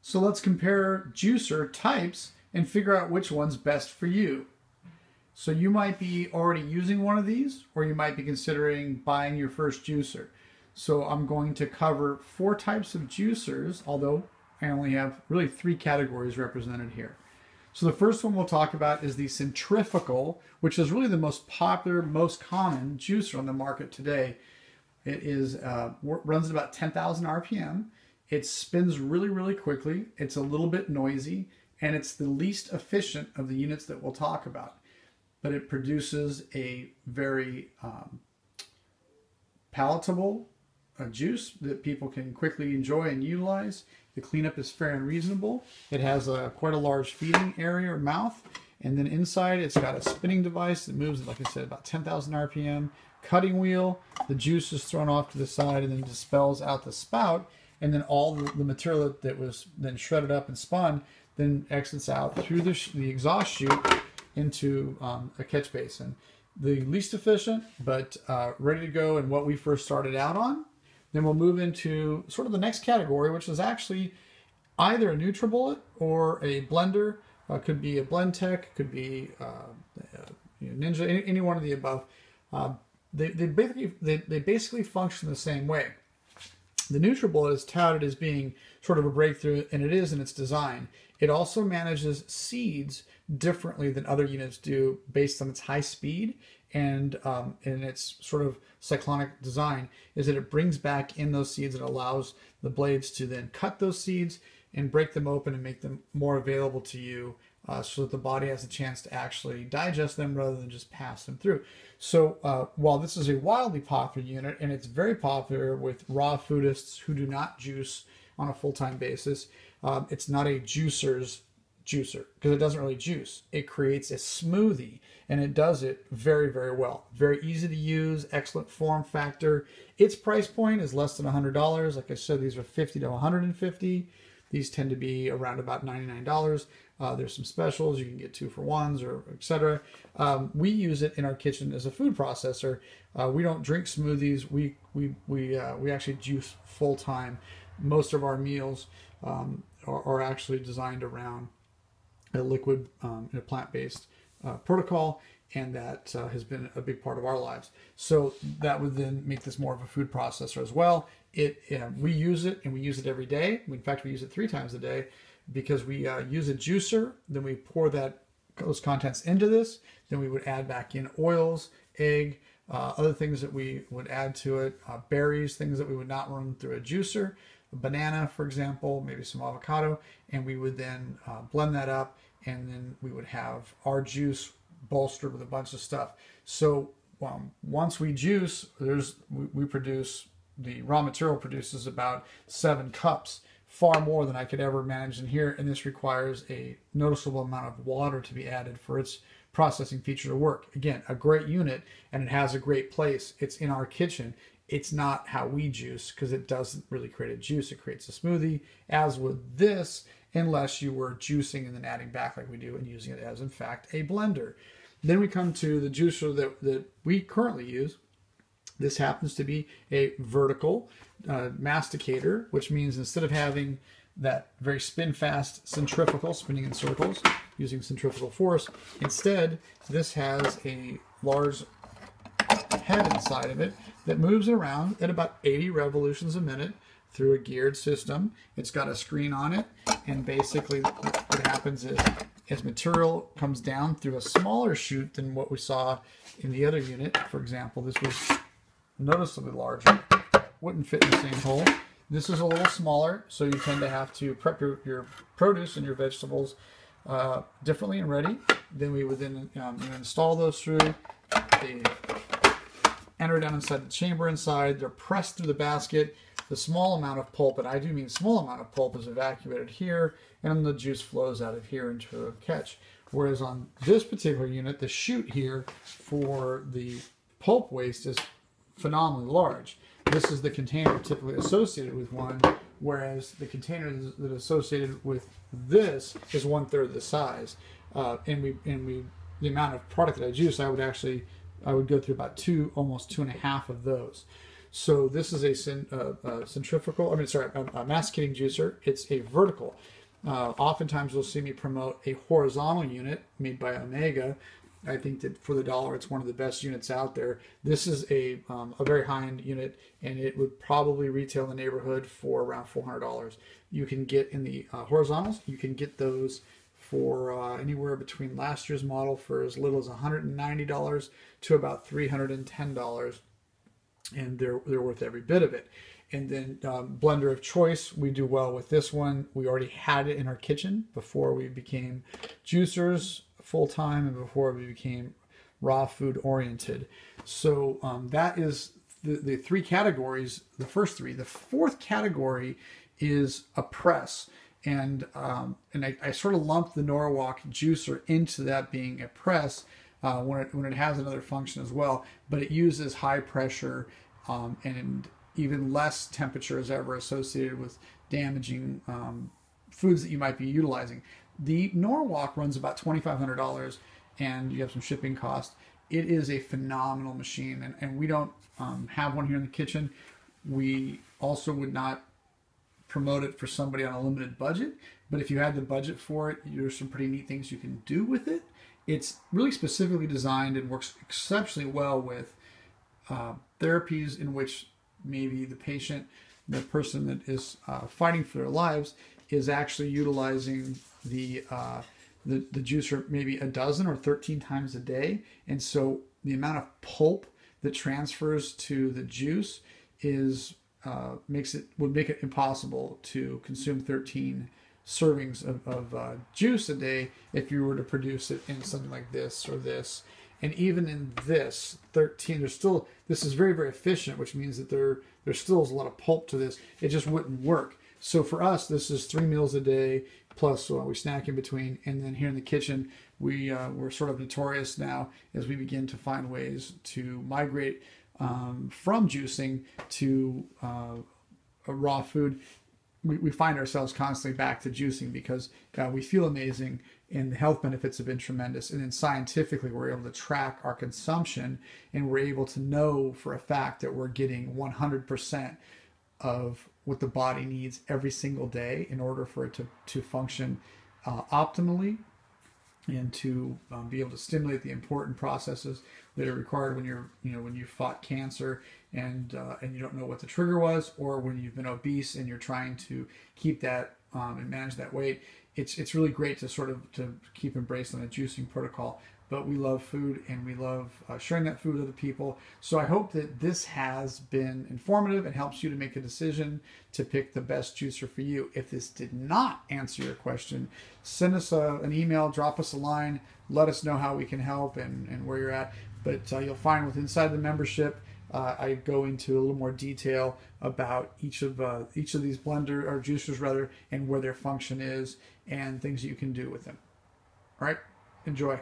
So let's compare juicer types and figure out which one's best for you. So you might be already using one of these, or you might be considering buying your first juicer. So I'm going to cover 4 types of juicers, although I only have really 3 categories represented here. So the first one we'll talk about is the centrifugal, which is really the most popular, most common juicer on the market today. It is runs at about 10,000 RPM. It spins really, really quickly. It's a little bit noisy, and it's the least efficient of the units that we'll talk about. But it produces a very palatable juice that people can quickly enjoy and utilize. The cleanup is fair and reasonable. It has quite a large feeding area or mouth, and then inside it's got a spinning device that moves, like I said, about 10,000 RPM. Cutting wheel, the juice is thrown off to the side and then dispels out the spout, and then all the material that was then shredded up and spun then exits out through the exhaust chute into a catch basin. The least efficient, but ready to go and what we first started out on. Then we'll move into sort of the next category, which is actually either a NutriBullet or a blender. Could be a Blendtec, could be Ninja, any one of the above. They basically function the same way. The NutriBullet is touted as being sort of a breakthrough, and it is in its design. It also manages seeds differently than other units do based on its high speed and in its sort of cyclonic design, is that it brings back in those seeds and allows the blades to then cut those seeds and break them open and make them more available to you so that the body has a chance to actually digest them rather than just pass them through. So while this is a wildly popular unit, and it's very popular with raw foodists who do not juice on a full-time basis, it's not a juicer's juicer because it doesn't really juice. It creates a smoothie, and it does it very, very well. Very easy to use, excellent form factor. Its price point is less than $100. Like I said, these are $50 to $150. These tend to be around about $99. There's some specials. You can get 2 for 1s or etc. We use it in our kitchen as a food processor. We don't drink smoothies. We actually juice full time. Most of our meals are actually designed around a liquid in a plant-based protocol, and that has been a big part of our lives. So that would then make this more of a food processor as well. We use it, and we use it every day. In fact, we use it 3 times a day because we use a juicer. Then we pour those contents into this. Then we would add back in oils, egg, other things that we would add to it, berries, things that we would not run through a juicer, a banana, for example, maybe some avocado, and we would then blend that up, and then we would have our juice bolstered with a bunch of stuff. So once we juice, we produce, the raw material produces about 7 cups, far more than I could ever manage in here, and this requires a noticeable amount of water to be added for its processing feature to work. Again, a great unit, and it has a great place. It's in our kitchen. It's not how we juice because it doesn't really create a juice. It creates a smoothie, as with this, unless you were juicing and then adding back like we do and using it as, in fact, a blender. Then we come to the juicer that we currently use. This happens to be a vertical masticator, which means instead of having that very spin-fast centrifugal, spinning in circles using centrifugal force, instead this has a large head inside of it that moves around at about 80 revolutions a minute through a geared system. It's got a screen on it, and basically what happens is as material comes down through a smaller chute than what we saw in the other unit, for example, this was noticeably larger, wouldn't fit in the same hole. This is a little smaller, so you tend to have to prep your produce and your vegetables differently and ready. Then we would then install those through. They enter down inside the chamber inside. They're pressed through the basket. The small amount of pulp, and I do mean small amount of pulp, is evacuated here, and the juice flows out of here into a catch. Whereas on this particular unit, the chute here for the pulp waste is phenomenally large. This is the container typically associated with one, whereas the container that is associated with this is 1/3 the size. The amount of product that I juice, I would go through about almost 2.5 of those. So this is a centrifugal, a masticating juicer. It's a vertical. Oftentimes you'll see me promote a horizontal unit made by Omega. I think that for the dollar, it's one of the best units out there. This is a very high-end unit, and it would probably retail in the neighborhood for around $400. You can get in the horizontals, you can get those for anywhere between last year's model for as little as $190 to about $310, and they're worth every bit of it. And then blender of choice, we do well with this one. We already had it in our kitchen before we became juicers full-time and before we became raw food oriented. So that is the three categories, the first three. The fourth category is a press. And I sort of lumped the Norwalk juicer into that being a press when it has another function as well, but it uses high pressure and even less temperature is ever associated with damaging foods that you might be utilizing. The Norwalk runs about $2,500 and you have some shipping costs. It is a phenomenal machine, and we don't have one here in the kitchen. We also would not promote it for somebody on a limited budget, but if you had the budget for it, there's some pretty neat things you can do with it. It's really specifically designed and works exceptionally well with therapies in which maybe the patient, the person that is fighting for their lives, is actually utilizing the juicer maybe a dozen or 13 times a day, and so the amount of pulp that transfers to the juice is would make it impossible to consume 13 servings of juice a day if you were to produce it in something like this or this. And even in this 13, this is very, very efficient, which means that there still is a lot of pulp to this. It just wouldn't work. So for us, this is 3 meals a day, plus we snack in between. And then here in the kitchen, we're sort of notorious now as we begin to find ways to migrate from juicing to a raw food. We find ourselves constantly back to juicing because we feel amazing and the health benefits have been tremendous. And then scientifically, we're able to track our consumption and we're able to know for a fact that we're getting 100% of what the body needs every single day in order for it to function optimally and to be able to stimulate the important processes that are required when you fought cancer and you don't know what the trigger was, or when you've been obese and you're trying to keep that and manage that weight. It's really great to keep embracing a juicing protocol. But we love food and we love sharing that food with other people. So I hope that this has been informative and helps you to make a decision to pick the best juicer for you. If this did not answer your question, send us an email, drop us a line, let us know how we can help and where you're at. But you'll find inside the membership, I go into a little more detail about each of these blender or juicers rather, and where their function is and things that you can do with them. All right, enjoy.